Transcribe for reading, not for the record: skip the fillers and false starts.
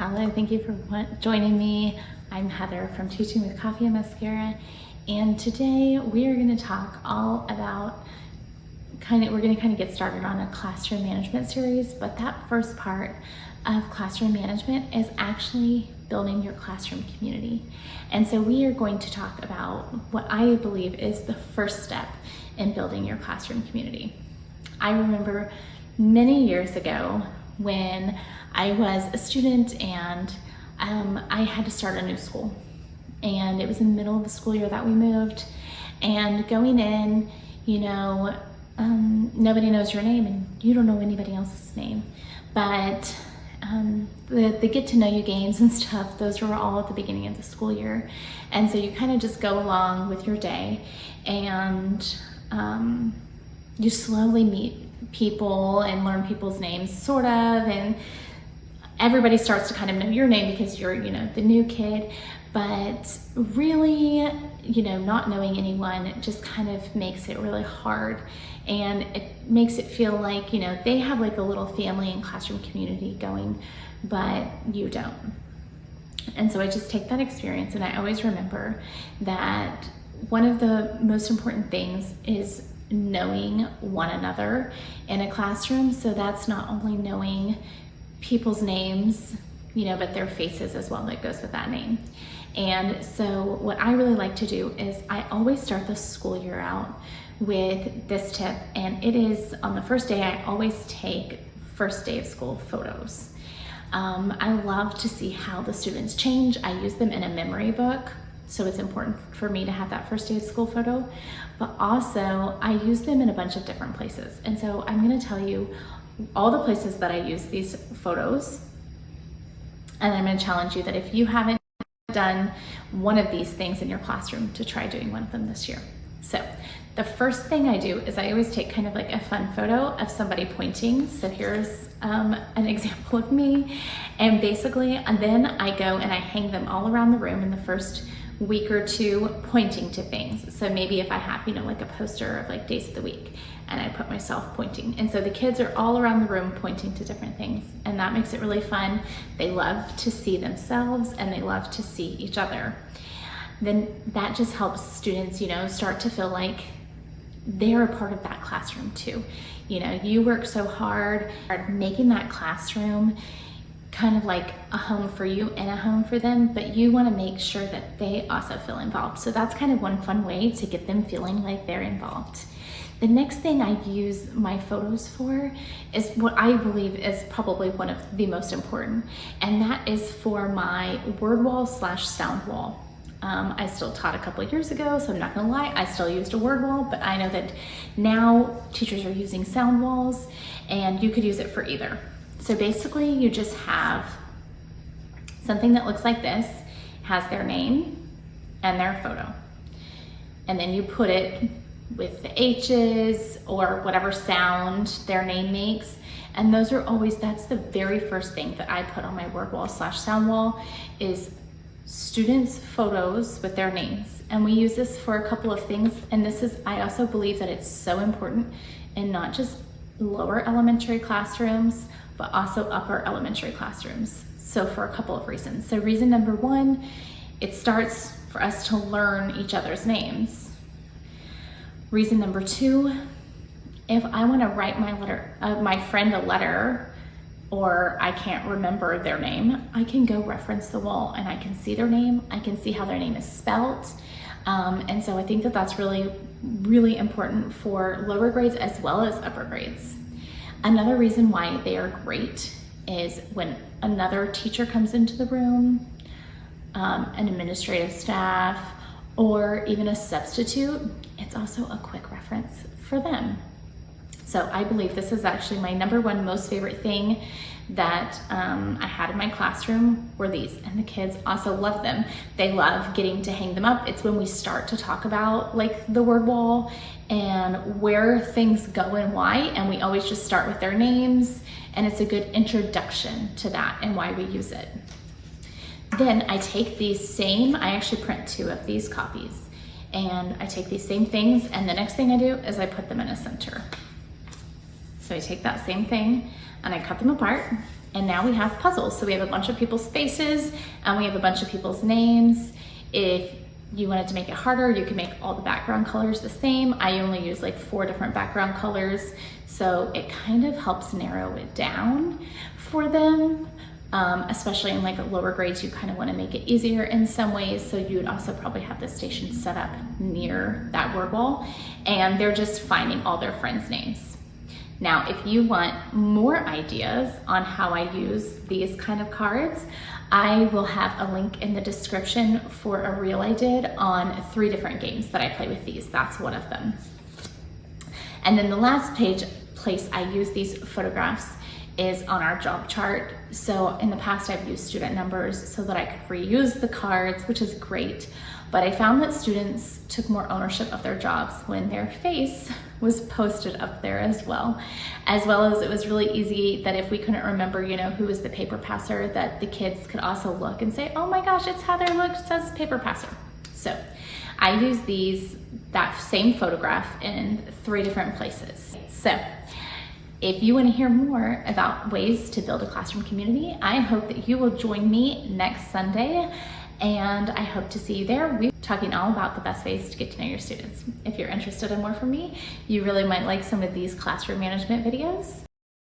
Hello, thank you for joining me. I'm Heather from Teaching with Coffee and Mascara, and today we are going to talk all about we're going to get started on a classroom management series, but that first part of classroom management is actually building your classroom community. And so we are going to talk about what I believe is the first step in building your classroom community. I remember many years ago when I was a student and I had to start a new school, and it was in the middle of the school year that we moved, and going in, nobody knows your name and you don't know anybody else's name, but the get to know you games and stuff, those were all at the beginning of the school year. And so you kind of just go along with your day, and you slowly meet people and learn people's names, sort of, and everybody starts to kind of know your name because you're, the new kid. But really, not knowing anyone, it just kind of makes it really hard, and it makes it feel like, they have like a little family and classroom community going, but you don't. And so I just take that experience, and I always remember that one of the most important things is knowing one another in a classroom. So that's not only knowing people's names, but their faces as well, that goes with that name. And so what I really like to do is I always start the school year out with this tip, and it is on the first day. I always take first day of school photos. I love to see how the students change. I use them in a memory book, so it's important for me to have that first day of school photo, but also I use them in a bunch of different places. And so I'm going to tell you all the places that I use these photos, and I'm going to challenge you that if you haven't done one of these things in your classroom, to try doing one of them this year. So the first thing I do is I always take kind of like a fun photo of somebody pointing. So here's an example of me, and basically, and then I go and I hang them all around the room in the first week or two, pointing to things. So maybe if I have, like a poster of like days of the week, and I put myself pointing. And so the kids are all around the room pointing to different things, and that makes it really fun. They love to see themselves, and they love to see each other. Then that just helps students, start to feel like they're a part of that classroom too. You work so hard at making that classroom kind of like a home for you and a home for them, but you want to make sure that they also feel involved. So that's kind of one fun way to get them feeling like they're involved. The next thing I use my photos for is what I believe is probably one of the most important, and that is for my word wall / sound wall. I still taught a couple of years ago, so I'm not gonna lie, I still used a word wall, but I know that now teachers are using sound walls, and you could use it for either. So basically, you just have something that looks like this, has their name and their photo, and then you put it with the H's or whatever sound their name makes. And those are always, that's the very first thing that I put on my word wall / sound wall, is students' photos with their names. And we use this for a couple of things. And I also believe that it's so important in not just lower elementary classrooms, but also upper elementary classrooms. So for a couple of reasons. So reason number one, it starts for us to learn each other's names. Reason number two, if I want to write my friend a letter, or I can't remember their name, I can go reference the wall and I can see their name. I can see how their name is spelt. And so I think that that's really, really important for lower grades as well as upper grades. Another reason why they are great is when another teacher comes into the room, an administrative staff, or even a substitute, it's also a quick reference for them. So I believe this is actually my number one most favorite thing that I had in my classroom were these, and the kids also love them. They love getting to hang them up. It's when we start to talk about like the word wall and where things go and why, and we always just start with their names, and it's a good introduction to that and why we use it. Then I take I actually print 2 of these copies, and I take these same things, and the next thing I do is I put them in a center. So I take that same thing and I cut them apart, And now we have puzzles. So we have a bunch of people's faces and we have a bunch of people's names. If you wanted to make it harder, you can make all the background colors the same. I only use like 4 different background colors. So it kind of helps narrow it down for them. Especially in like lower grades, you kind of want to make it easier in some ways. So you would also probably have the station set up near that word wall, and they're just finding all their friends' names. Now, if you want more ideas on how I use these kind of cards, I will have a link in the description for a reel I did on 3 different games that I play with these. That's one of them. And then the last place I use these photographs is on our job chart. So in the past, I've used student numbers so that I could reuse the cards, which is great. But I found that students took more ownership of their jobs when their face was posted up there as well as it was really easy that if we couldn't remember, you know, who was the paper passer, that the kids could also look and say, oh my gosh, it's Heather, look, it says paper passer. So I use that same photograph in 3 different places. So if you want to hear more about ways to build a classroom community, I hope that you will join me next Sunday, and I hope to see you there. We're talking all about the best ways to get to know your students. If you're interested in more from me, you really might like some of these classroom management videos.